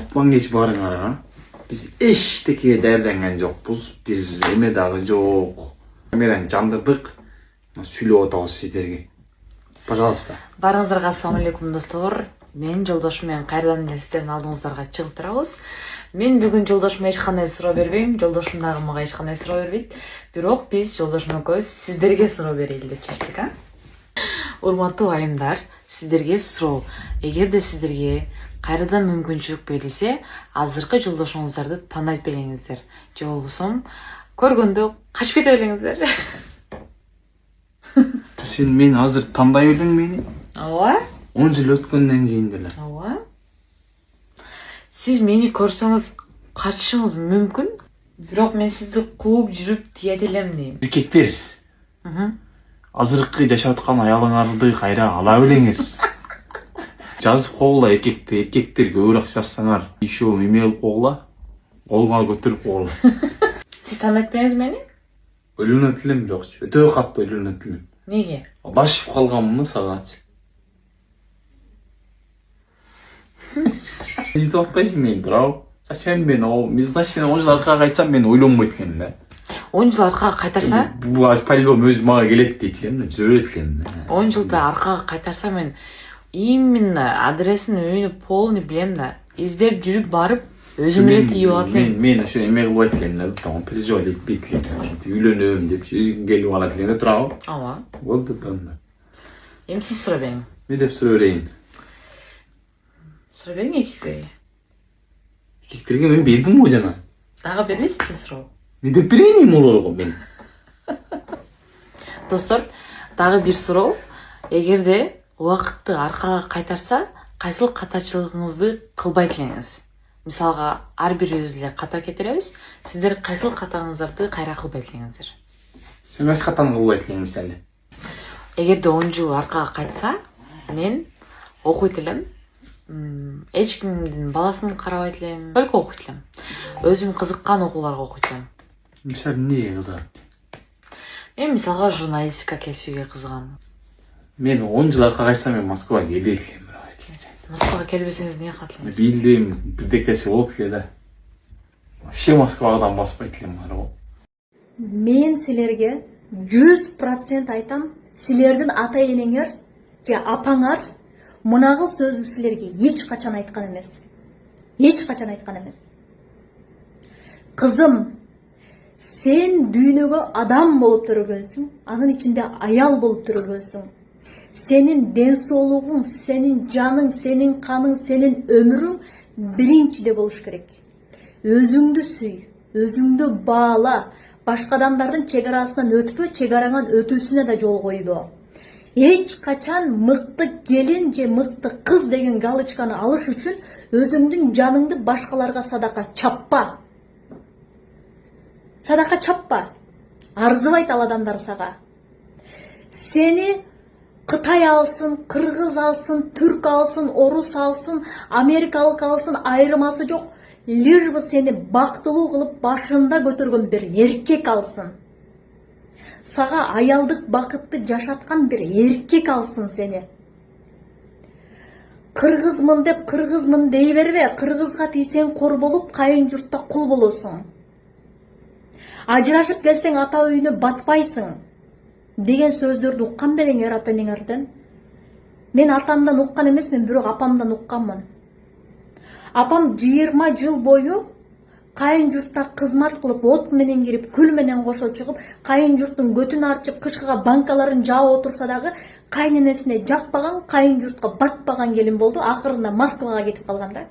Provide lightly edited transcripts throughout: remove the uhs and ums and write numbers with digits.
Укпан кеч барыңар. Biz eştekeye derdengen jokпуз. Bir эме дагы жок. Камераны жандырдык. Сүйлөп отабыз сиздерге. Пожалуйста. Барыңыздарга ассаламу алейкум достор. Мен жолдошум менен кайрадан эле сиздердин алдыңыздарга чыгып турабыз. Мен бүгүн жолдошума эч кандай суроо бербейм, жолдошум дагы мага эч кандай суроо бербейт. Бирок биз жолдошум экөөбүз сиздерге суроо берели деп чечтик, а? Урматтуу айымдар, сиздерге суроо. Эгерде сиздерге кайрадан мүмкүнчүлүк берилсе, азыркы жолдошуңуздарды тандайт белеңиздер. Же болбосо көргөндө качып кете белеңиздер. Сен мени азыр тандай элең мени? Ооба. 10 жыл өткөндөн кийин деле. Ооба. Сиз мени көрсөңүз качышыңыз мүмкүн, бирок мен сизди кууп жүрүп тие делем дейм. Эркектер. Азыркы жашап аткан аялыңарды кайра ала белеңер. Жазып койгула эркектерге көбүрөөк жазсаңар, еще эме кылып койгула. Колуңа көтөрүп койгула. Сиз тандайт белеңиз мени? Ойлонот элем жокчу. Өтө катты ойлонот элем. Неге? Адашып калганмын сагачы. Эзип атпайсың мени, браво. Зачем мен значит мен 10 жыл аркага кайтсам мен ойлонбойт экенмин да. 10 жыл аркага кайтарса? Бул по-любому өзү мага келет дейт элем, жүрө берет экен. 10 жылда аркага кайтарса мен именно адресин, үйүнү полный билем да. Издеп жүрүп барып өзүм эле тийип алат элем. Мен ошо эме кылбайт элем да, там переживать этпейт элем. Үйлөнөм деп өзүң келип алат элем, туурабы? Ооба. Болду да. Эми сиз суроо бериң. Не деп суроо берейин? Суроо бериң эркектерге. Эркектерге мен бердим го жана. Дагы бербейсизби суроо? Не деп берейин эмолорго мен? Достор, дагы бир суроо. Эгерде убакытты аркага кайтарса, кайсыл катачылыгыңызды кылбайт элеңиз? Мисалга, ар бирибиз эле ката кетиребиз. Сиздер кайсыл катаңыздарды кайра кылбайт элеңиздер? Сен кайсы катаны кылбайт элең мисалы? Эгерде 10 жыл аркага кайтса, мен окуйт элем. Эч кимдин баласын карабайт элем. Только окуйт элем. Өзүм кызыккан окууларга окуйт элем. Мисалы эмнеге кызыгат? Мен мисалга журналистика кесибиге кызыгам. Мен 10 жыл аркага кайтсам мен Москвага келбейт элем. Москвага келбесеңиз эмне кылат элеңиз? Билбейм, бирдекеси болот эле да. Вообще Москвадан баспайт элем ары. Мен силерге 100% айтам, силердин ата энеңер же апаңар мынагы сөздү силерге эч качан айткан эмес. Эч качан айткан эмес. Кызым, сен дүйнөгө адам болуп төрөлгөнсүң, анын ичинде аял болуп төрөлгөнсүң. Senin den soğuluğun, senin canın, senin kanın, senin ömrün birincide boluş gerek. Özüңdү süy, özüңdü bağla. Başka adamların çegarasından ötpö, çegarangan ötüsüne de yol koydu. Hiç kaçan mıktı gelince mıktı kız degen galışkanı alış üçün özüңdün canыңды başkalarga sadaka çappa. Sadaka çappa. Arzıbayt al adamдар sağa. Seni Kıtay alsın, Kırgız alsın, Türk alsın, Orus alsın, Amerikalık alsın ayrıması yok. Лишь бы seni baktılığı kılıp başında götürgün bir erkek alsın. Sağa ayaldık bakıtты yaşatkan bir erkek alsın seni. Kırgızmın dep Kırgızmın deyiverbe, Kırgızga tiysen kor bolup kayın jurtta kul bolosun. Ajırашып келсең ата үйүнө батпайсың. Деген сөздөрдү уккан белеңер ата энеңерден. Мен атамдан уккан эмесмин, бирок апамдан укканмын. Апам 20 жыл бою кайын журтта кызмат кылып, от менен кирип, күл менен кошо чыгып, кайын журттун көтүн арчып, кышкыга банкаларын жаап отурса дагы кайненесине жакпаган, кайын журтка батпаган келин болду. Акырында Москвага кетип калганда.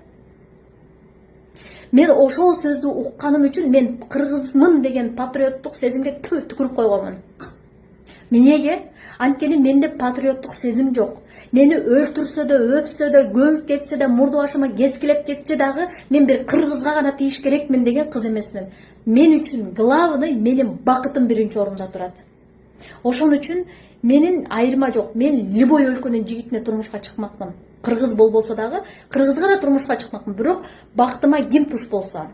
Мен ошол сөздү укканым үчүн мен кыргызмын деген патриоттук сезимге түкүрүп койгонмун. Менеге анткени менде патриоттук сезим жок. Мени өлтүрсө да, өпсө да, көмүп кетсе да, мурду башыма кескилеп кетсе дагы мен бир кыргызга гана тийиш керекмин деген кыз эмесмин. Мен үчүн главный менин бакытым биринчи орунда турат. Ошон үчүн менин айырма жок. Мен любой өлкөнүн жигитине турмушка чыкмакмын. Кыргыз болбосо дагы кыргызга да турмушка чыкмакмын. Бирок бактыма ким туш болсо.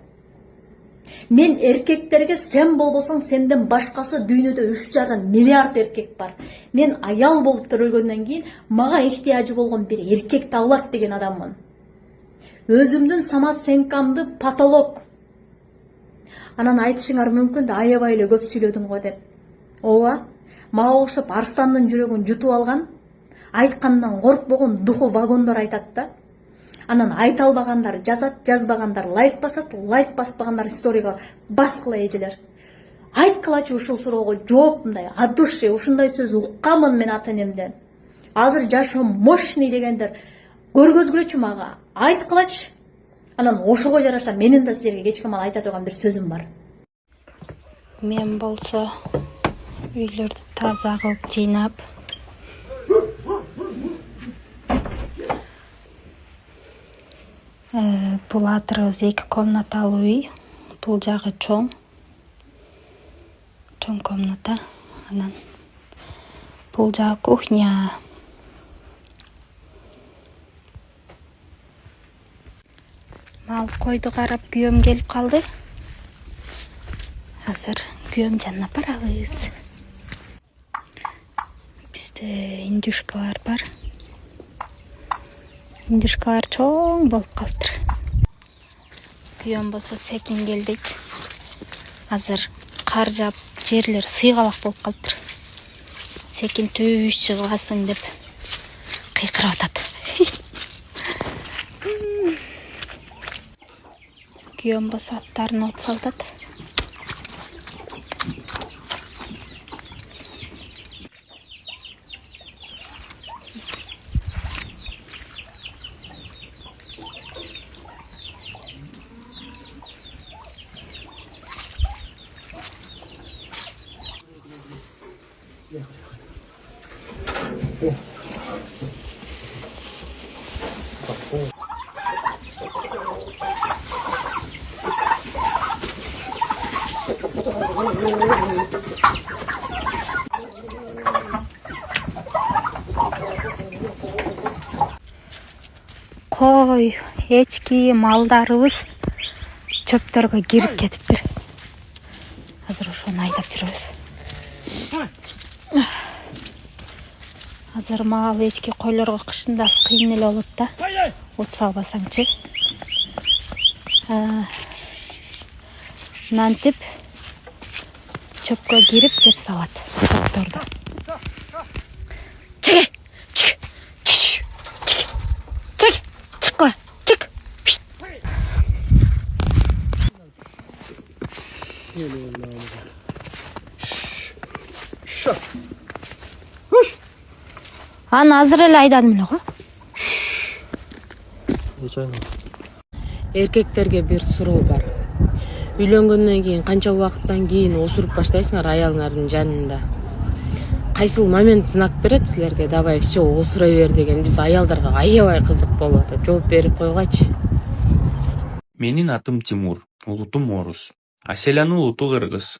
Мен эркектерге сен болбосоң сенден башкасы дүйнөдө 3,5 миллиард эркек бар. Мен аял болуп төрөлгөндөн кийин мага ихтияжы болгон бир эркек табылат деген адаммын. Өзүмдүн самооценкамды потолок. Анан айтышыңар мүмкүн да аябай эле көп сүйлөдүм го деп. Ооба, мага окшоп арстандын жүрөгүн жутуп алган, айткандан коркпогон духу вагондор айтат да. Анан айта албагандар жазат, жазбагандар лайк басат, лайк баспагандар сторийга баскыла эжелер. Айткылачы ушул суроого жооп мындай от души, ушундай сөз укканмын мен ата энемден. Азыр жашоом мощный дегендер көргөзгүлөчү мага. Айткылачы. Анан ошого жараша менин да силерге кечке мал айта турган бир сөзүм бар. Мен болсо үйлөрдү таза кылып жыйнап, бул атырыбыз 2 комнаталуу үй. Бул жагы чоң комната. Анан бул жагы кухня. Мал койду карап күйөөм келип калды. Азыр күйөөм жанына барабыз. Бизде индюшкалар бар. Индюшкалар чоң болуп калыптыр. Күйөөм болсо секин кел дейт. Азыр кар жаап жерлер сыйгалак болуп калыптыр. Секин түш чыгасың деп кыйкырып атат. Күйөөм болсо аттарын от салтат. Кой, эчки, малдарыбыз чөптөргө кирип кетиптир. Азыр ошону айдап жүрөбүз. Азыр мал, эчки, койлорго кышында кыйын эле болот да. От салбасаңчы. Нантип чөпкө кирип жеп салат. Чөптөрдү. Чек. Аны азыр эле айдадым эле го. Эркектерге бир суроо бар. Үйлөнгөндөн кийин канча убакыттан кийин осуруп баштайсыңар аялыңардын жанында. Кайсыл момент знак берет силерге, давай все осура бер деген. Биз аялдарга аябай кызык болуп атат. Жооп берип койгачы. Менин атым Тимур, улутум орус. Аселянын улуту кыргыз.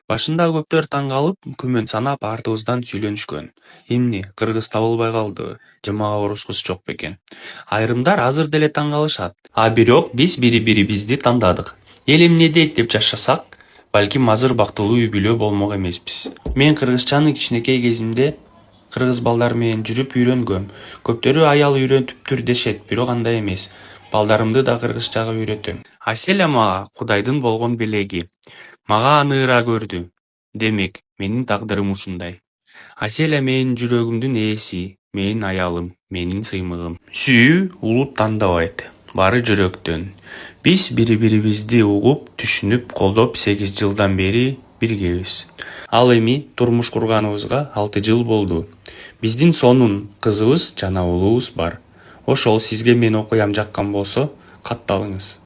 Башында көптөр таң калып, күмөн санап артыбыздан сүйлөнүшкөн. Эмне, кыргыз табылбай калдыбы? Же мага орус кыз жок бекен? Айрымдар азыр деле таң калышат. А бирок биз бири-бирибизди тандадык. Эл эмне дейт деп жашасак, балким азыр бактылуу үй бүлө болмок эмеспиз. Мен кыргызчаны кичинекей кезимде кыргыз балдар менен жүрүп үйрөнгөм. Көптөрү аял үйрөтүптүр дешет, бирок андай эмес. Балдарымды да кыргызчага үйрөтөм. Аселя мага Кудайдын болгон белеги. Мага аныыра көрдү. Демек, менин тагдырым ушундай. Аселя менин жүрөгүмдүн ээси, менин аялым, менин сыймыгым. Сүйүү улут тандабайт, баары жүрөктөн. Биз бири-бирибизди угуп, түшүнүп, колдоп 8 жылдан бери биргебиз. Ал эми турмуш курганыбызга 6 жыл болду. Биздин сонун кызыбыз жана уулубуз бар. Ошол сизге мен окуям жаккан болсо, катталыңыз.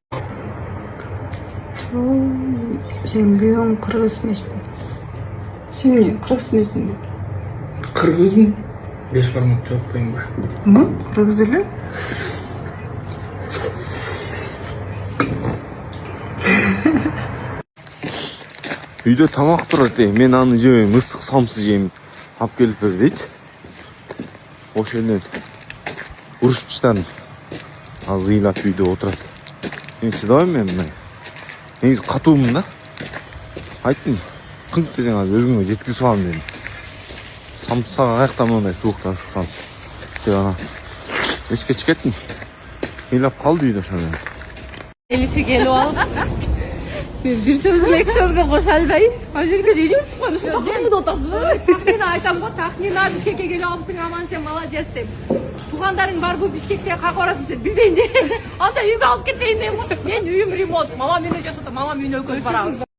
Сен күйөөң кыргыз эмеспи? Сен эмне кыргыз эмесиңби? Кыргызмын. 5 бармак жооп коюңбу? Кыргыз эле? Үйдө тамак турат, мен аны жебейм, ысык самсы жейм. Алып келип бер дейт. Ошондон урушпуштан азыр ыйлап үйдө отурат. Мен чыдабайм мен мына. Негизи катуумун да. Айттым, кыңк десең азыр өзүңө жеткизип алам дедим. Самсага каяктан мындай сууктан ысык самсы. Деп ана эчке чыкеттим. ыйлап калды үйдө ошону. Элиши келип алып. Мен бир сөзүм эки сөзгө кошо албайм. Ал жерге жөнөп чыккан ушу тахмин атасызбы? Тахмин айтам го, тахмина Бишкекке келип алыпсың, аман сен молодец деп. Туугандарың барбы Бишкекке, каяка барасың деп билбейм де. Анда үйгө алып кетейин дейм го. Мен үйүм ремонт, мамам үйүнө жашата, мамам үйүнө экөөбүз барабыз.